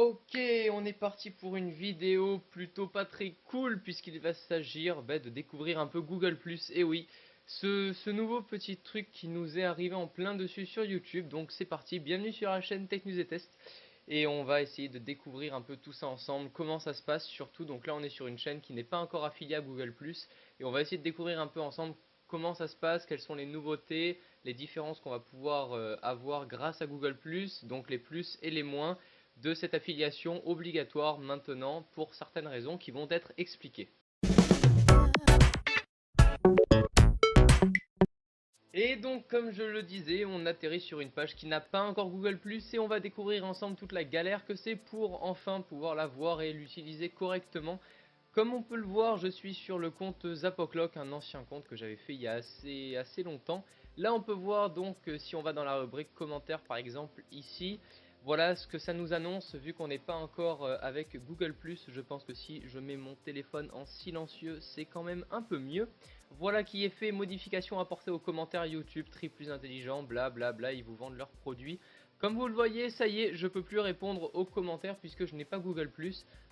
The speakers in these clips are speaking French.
Ok, on est parti pour une vidéo plutôt pas très cool puisqu'il va s'agir de découvrir un peu Google+. Et oui, ce nouveau petit truc qui nous est arrivé en plein dessus sur YouTube. Donc c'est parti, bienvenue sur la chaîne Tech News et Test. Et on va essayer de découvrir un peu tout ça ensemble, comment ça se passe surtout. Donc là on est sur une chaîne qui n'est pas encore affiliée à Google+. Et on va essayer de découvrir un peu ensemble comment ça se passe, quelles sont les nouveautés, les différences qu'on va pouvoir avoir grâce à Google+, donc les plus et les moins de cette affiliation obligatoire maintenant pour certaines raisons qui vont être expliquées. Et donc comme je le disais, on atterrit sur une page qui n'a pas encore Google+, et on va découvrir ensemble toute la galère que c'est pour enfin pouvoir la voir et l'utiliser correctement. Comme on peut le voir, je suis sur le compte Zapoclock, un ancien compte que j'avais fait il y a assez longtemps. Là on peut voir donc si on va dans la rubrique commentaires par exemple ici, voilà ce que ça nous annonce vu qu'on n'est pas encore avec Google+. Je pense que si je mets mon téléphone en silencieux, c'est quand même un peu mieux. Voilà qui est fait, modification apportée aux commentaires YouTube, tri plus intelligent, blablabla, bla bla, ils vous vendent leurs produits. Comme vous le voyez, ça y est, je peux plus répondre aux commentaires puisque je n'ai pas Google+.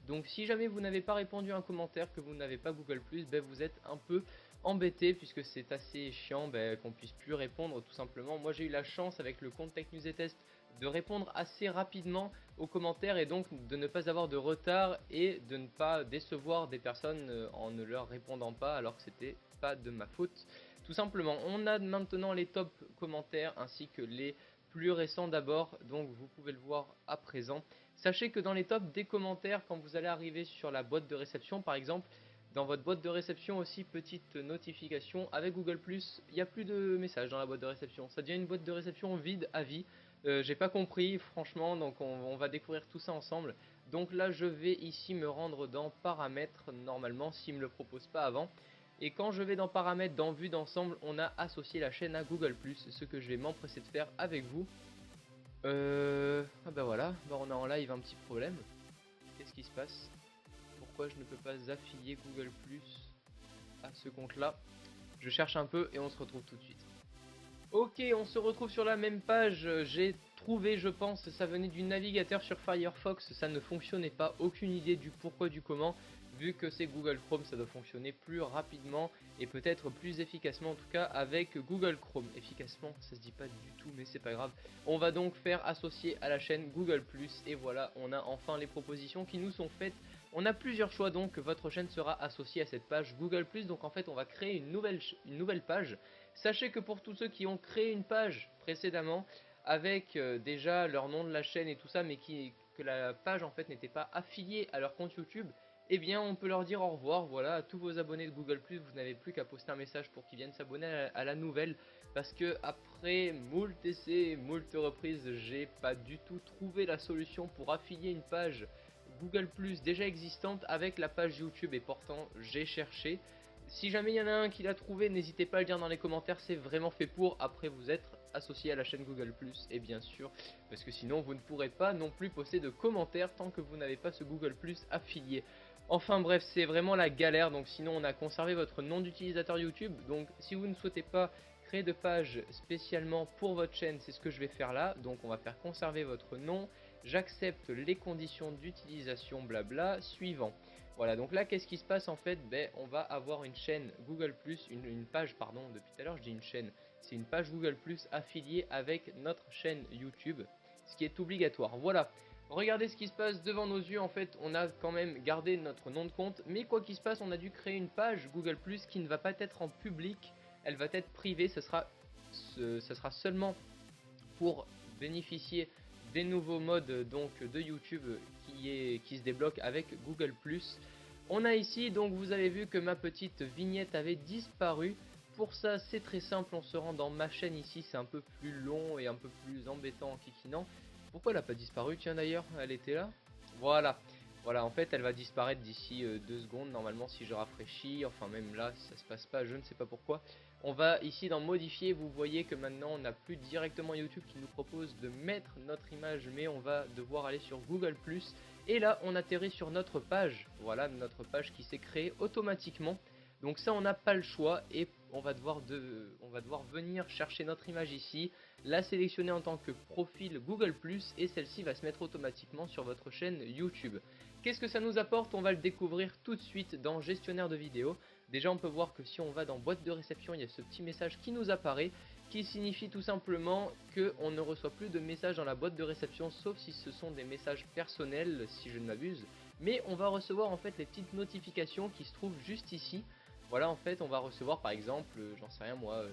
Donc si jamais vous n'avez pas répondu à un commentaire, que vous n'avez pas Google+, vous êtes un peu embêté puisque c'est assez chiant qu'on puisse plus répondre tout simplement. Moi j'ai eu la chance avec le compte Tech News et Test de répondre assez rapidement aux commentaires et donc de ne pas avoir de retard et de ne pas décevoir des personnes en ne leur répondant pas alors que c'était pas de ma faute. Tout simplement, on a maintenant les top commentaires ainsi que les plus récents d'abord, donc vous pouvez le voir à présent. Sachez que dans les tops des commentaires, quand vous allez arriver sur la boîte de réception par exemple, dans votre boîte de réception aussi, petite notification, avec Google+, il n'y a plus de messages dans la boîte de réception. Ça devient une boîte de réception vide à vie. J'ai pas compris franchement, donc on va découvrir tout ça ensemble. Donc là je vais ici me rendre dans paramètres normalement s'il me le propose pas avant. Et quand je vais dans paramètres, dans vue d'ensemble, on a associé la chaîne à Google+, ce que je vais m'empresser de faire avec vous. Ah bah voilà, on a en live un petit problème. Qu'est-ce qui se passe? Pourquoi je ne peux pas affilier Google+ à ce compte là? Je cherche un peu et on se retrouve tout de suite. Ok, on se retrouve sur la même page. J'ai trouvé, je pense, ça venait du navigateur sur Firefox. Ça ne fonctionnait pas, aucune idée du pourquoi, du comment. Vu que c'est Google Chrome, ça doit fonctionner plus rapidement et peut-être plus efficacement, en tout cas avec Google Chrome. Efficacement, ça se dit pas du tout, mais c'est pas grave. On va donc faire associer à la chaîne Google+, et voilà, on a enfin les propositions qui nous sont faites. On a plusieurs choix, donc votre chaîne sera associée à cette page Google+, donc en fait on va créer une nouvelle page. Sachez que pour tous ceux qui ont créé une page précédemment avec déjà leur nom de la chaîne et tout ça, mais que la page en fait n'était pas affiliée à leur compte YouTube, eh bien on peut leur dire au revoir. Voilà, à tous vos abonnés de Google+, vous n'avez plus qu'à poster un message pour qu'ils viennent s'abonner à la nouvelle, parce que après moult essais, moult reprises, j'ai pas du tout trouvé la solution pour affilier une page Google+ déjà existante avec la page YouTube, et pourtant j'ai cherché. Si jamais il y en a un qui l'a trouvé, n'hésitez pas à le dire dans les commentaires, c'est vraiment fait pour. Après vous être associé à la chaîne Google+, et bien sûr, parce que sinon vous ne pourrez pas non plus poster de commentaires tant que vous n'avez pas ce Google+ affilié. Enfin bref, c'est vraiment la galère, donc sinon on a conservé votre nom d'utilisateur YouTube. Donc si vous ne souhaitez pas créer de page spécialement pour votre chaîne, c'est ce que je vais faire là. Donc on va faire conserver votre nom, j'accepte les conditions d'utilisation, blabla, suivant. Voilà, donc là qu'est-ce qui se passe en fait? On va avoir une chaîne Google+, une page, pardon, depuis tout à l'heure je dis une chaîne, c'est une page Google+, affiliée avec notre chaîne YouTube, ce qui est obligatoire. Voilà, regardez ce qui se passe devant nos yeux. En fait on a quand même gardé notre nom de compte, mais quoi qu'il se passe, on a dû créer une page Google+, qui ne va pas être en public, elle va être privée. Ça sera seulement pour bénéficier des nouveaux modes donc de YouTube qui se débloquent avec Google+. On a ici, donc vous avez vu que ma petite vignette avait disparu. Pour ça c'est très simple, on se rend dans ma chaîne ici, c'est un peu plus long et un peu plus embêtant en kikinant. Pourquoi elle n'a pas disparu? Tiens d'ailleurs, elle était là. Voilà, voilà, en fait elle va disparaître d'ici 2 secondes normalement si je rafraîchis, enfin même là ça se passe pas, je ne sais pas pourquoi. On va ici dans modifier, vous voyez que maintenant on n'a plus directement YouTube qui nous propose de mettre notre image, mais on va devoir aller sur Google+, et là on atterrit sur notre page, voilà notre page qui s'est créée automatiquement. Donc ça on n'a pas le choix, et on va devoir venir chercher notre image ici, la sélectionner en tant que profil Google+, et celle-ci va se mettre automatiquement sur votre chaîne YouTube. Qu'est-ce que ça nous apporte? On va le découvrir tout de suite dans gestionnaire de vidéos. Déjà on peut voir que si on va dans boîte de réception, il y a ce petit message qui nous apparaît, qui signifie tout simplement qu'on ne reçoit plus de messages dans la boîte de réception, sauf si ce sont des messages personnels, si je ne m'abuse. Mais on va recevoir en fait les petites notifications qui se trouvent juste ici. Voilà, en fait on va recevoir par exemple, j'en sais rien moi,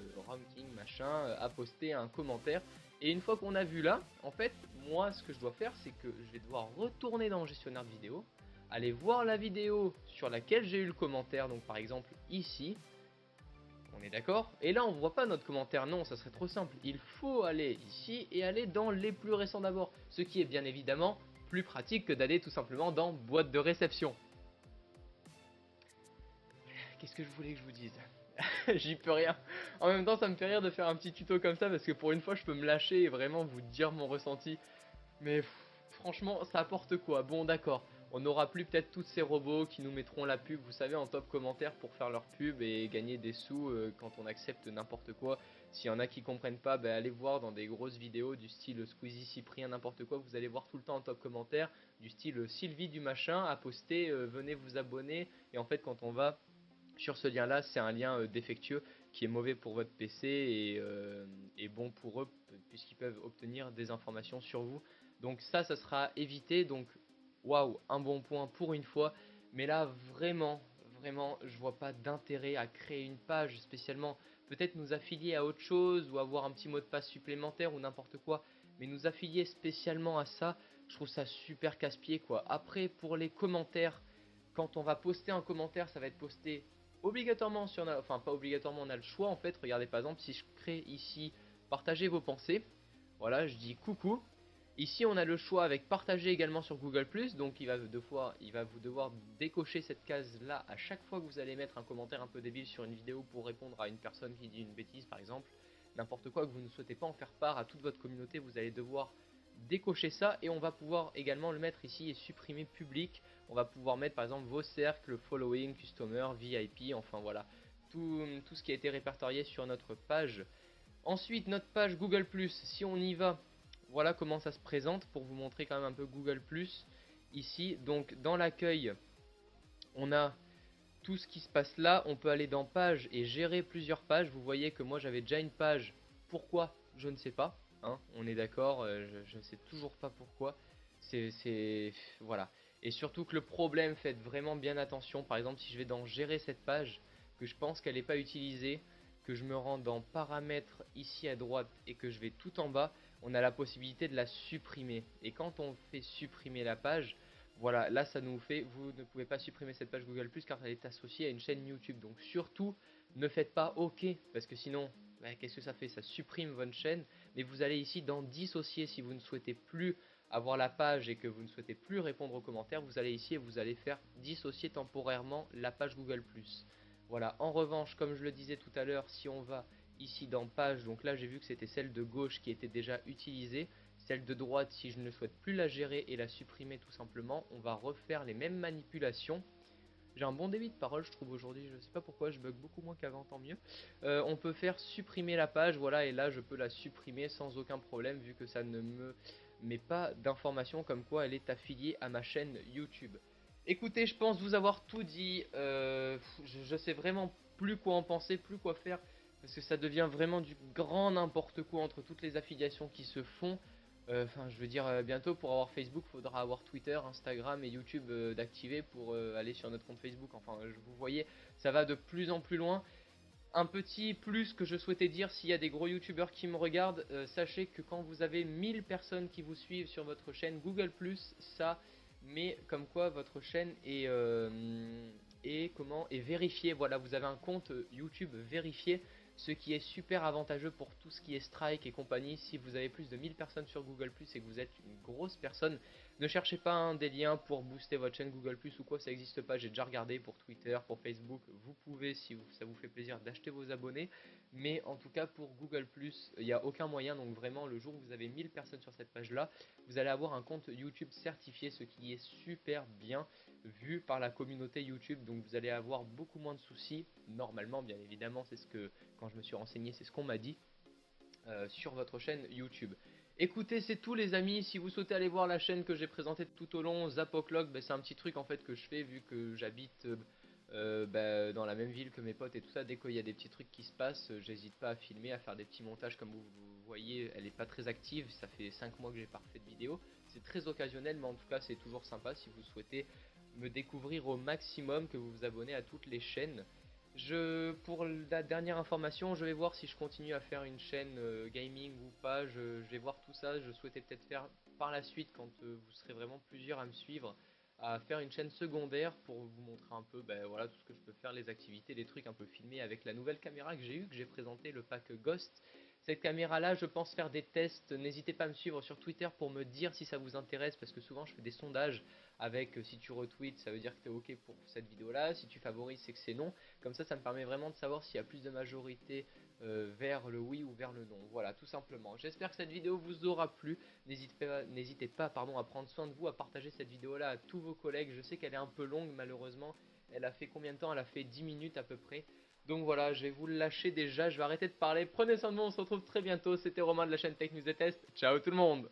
King machin a posté un commentaire. Et une fois qu'on a vu là, en fait moi ce que je dois faire, c'est que je vais devoir retourner dans le gestionnaire de vidéo, aller voir la vidéo sur laquelle j'ai eu le commentaire, donc par exemple ici. On est d'accord? Et là on voit pas notre commentaire, non, ça serait trop simple. Il faut aller ici et aller dans les plus récents d'abord. Ce qui est bien évidemment plus pratique que d'aller tout simplement dans boîte de réception. Qu'est-ce que je voulais que je vous dise? J'y peux rien. En même temps ça me fait rire de faire un petit tuto comme ça parce que pour une fois je peux me lâcher et vraiment vous dire mon ressenti. Mais franchement ça apporte quoi? Bon d'accord. On n'aura plus peut-être tous ces robots qui nous mettront la pub, vous savez, en top commentaire pour faire leur pub et gagner des sous quand on accepte n'importe quoi. S'il y en a qui comprennent pas, bah, allez voir dans des grosses vidéos du style Squeezie, Cyprien, n'importe quoi, vous allez voir tout le temps en top commentaire, du style Sylvie du machin a posté, venez vous abonner. Et en fait quand on va sur ce lien là, c'est un lien défectueux qui est mauvais pour votre PC et bon pour eux puisqu'ils peuvent obtenir des informations sur vous. Donc ça sera évité. Donc waouh, un bon point pour une fois. Mais là vraiment je vois pas d'intérêt à créer une page spécialement. Peut-être nous affilier à autre chose ou avoir un petit mot de passe supplémentaire ou n'importe quoi. Mais nous affilier spécialement à ça, je trouve ça super casse-pied quoi. Après pour les commentaires, quand on va poster un commentaire, ça va être posté obligatoirement sur, enfin pas obligatoirement, on a le choix en fait. Regardez par exemple si je crée ici partager vos pensées, voilà, je dis coucou. Ici on a le choix avec partager également sur Google+, donc il va vous devoir décocher cette case là à chaque fois que vous allez mettre un commentaire un peu débile sur une vidéo pour répondre à une personne qui dit une bêtise par exemple, n'importe quoi que vous ne souhaitez pas en faire part à toute votre communauté, vous allez devoir décocher ça. Et on va pouvoir également le mettre ici et supprimer public. On va pouvoir mettre par exemple vos cercles, following, customer, VIP, enfin voilà, tout ce qui a été répertorié sur notre page. Ensuite notre page Google+, si on y va, voilà comment ça se présente pour vous montrer quand même un peu Google+. Ici donc dans l'accueil on a tout ce qui se passe là. On peut aller dans page et gérer plusieurs pages. Vous voyez que moi j'avais déjà une page, pourquoi je ne sais pas, hein, on est d'accord, je ne sais toujours pas pourquoi. Voilà. Et surtout que le problème, faites vraiment bien attention. Par exemple si je vais dans gérer cette page, que je pense qu'elle n'est pas utilisée, que je me rends dans paramètres ici à droite et que je vais tout en bas, on a la possibilité de la supprimer. Et quand on fait supprimer la page, voilà, là ça nous fait, vous ne pouvez pas supprimer cette page Google+, car elle est associée à une chaîne YouTube. Donc surtout, ne faites pas OK, parce que sinon, bah, qu'est-ce que ça fait? Ça supprime votre chaîne. Mais vous allez ici dans dissocier. Si vous ne souhaitez plus avoir la page et que vous ne souhaitez plus répondre aux commentaires, vous allez ici et vous allez faire dissocier temporairement la page Google+. Voilà, en revanche, comme je le disais tout à l'heure, si on va ici dans page, donc là j'ai vu que c'était celle de gauche qui était déjà utilisée. Celle de droite, si je ne souhaite plus la gérer et la supprimer tout simplement, on va refaire les mêmes manipulations. J'ai un bon débit de parole je trouve aujourd'hui, je ne sais pas pourquoi, je bug beaucoup moins qu'avant, tant mieux. On peut faire supprimer la page, voilà, et là je peux la supprimer sans aucun problème vu que ça ne me met pas d'informations comme quoi elle est affiliée à ma chaîne YouTube. Écoutez, je pense vous avoir tout dit, je sais vraiment plus quoi en penser, plus quoi faire, parce que ça devient vraiment du grand n'importe quoi entre toutes les affiliations qui se font. Enfin, je veux dire, bientôt pour avoir Facebook, faudra avoir Twitter, Instagram et YouTube d'activer pour aller sur notre compte Facebook. Enfin, vous voyez, ça va de plus en plus loin. Un petit plus que je souhaitais dire, s'il y a des gros youtubeurs qui me regardent, sachez que quand vous avez 1000 personnes qui vous suivent sur votre chaîne Google+, ça met comme quoi votre chaîne est vérifiée. Voilà, vous avez un compte YouTube vérifié, ce qui est super avantageux pour tout ce qui est strike et compagnie. Si vous avez plus de 1000 personnes sur Google+, et que vous êtes une grosse personne, ne cherchez pas des liens pour booster votre chaîne Google+, ou quoi, ça n'existe pas. J'ai déjà regardé pour Twitter, pour Facebook. Vous pouvez, si ça vous fait plaisir, d'acheter vos abonnés. Mais en tout cas, pour Google+, il n'y a aucun moyen. Donc vraiment, le jour où vous avez 1000 personnes sur cette page-là, vous allez avoir un compte YouTube certifié, ce qui est super bien. vu par la communauté YouTube, donc vous allez avoir beaucoup moins de soucis, normalement bien évidemment, c'est ce que, quand je me suis renseigné, c'est ce qu'on m'a dit, sur votre chaîne YouTube. Écoutez, c'est tout les amis, si vous souhaitez aller voir la chaîne que j'ai présentée tout au long, Zapoclog, c'est un petit truc en fait que je fais vu que j'habite dans la même ville que mes potes et tout ça. Dès qu'il y a des petits trucs qui se passent, j'hésite pas à filmer, à faire des petits montages. Comme vous voyez, elle est pas très active, ça fait 5 mois que j'ai pas refait de vidéo. C'est très occasionnel, mais en tout cas c'est toujours sympa si vous souhaitez me découvrir au maximum, que vous vous abonnez à toutes les chaînes. Pour la dernière information, je vais voir si je continue à faire une chaîne gaming ou pas. Je vais voir tout ça. Je souhaitais peut-être faire par la suite, quand vous serez vraiment plusieurs à me suivre, à faire une chaîne secondaire pour vous montrer un peu voilà, tout ce que je peux faire, les activités, les trucs un peu filmés avec la nouvelle caméra que j'ai eue, que j'ai présenté, le pack Ghost. Cette caméra là, je pense faire des tests. N'hésitez pas à me suivre sur Twitter pour me dire si ça vous intéresse, parce que souvent je fais des sondages avec si tu retweets ça veut dire que tu es ok pour cette vidéo là, si tu favorises c'est que c'est non. Comme ça me permet vraiment de savoir s'il y a plus de majorité vers le oui ou vers le non. Voilà, tout simplement. J'espère que cette vidéo vous aura plu. N'hésitez pas à prendre soin de vous, à partager cette vidéo là à tous vos collègues. Je sais qu'elle est un peu longue malheureusement. Elle a fait combien de temps? Elle a fait 10 minutes à peu près. Donc voilà, je vais vous le lâcher déjà. Je vais arrêter de parler. Prenez soin de vous, on se retrouve très bientôt. C'était Romain de la chaîne Tech News et Test. Ciao tout le monde!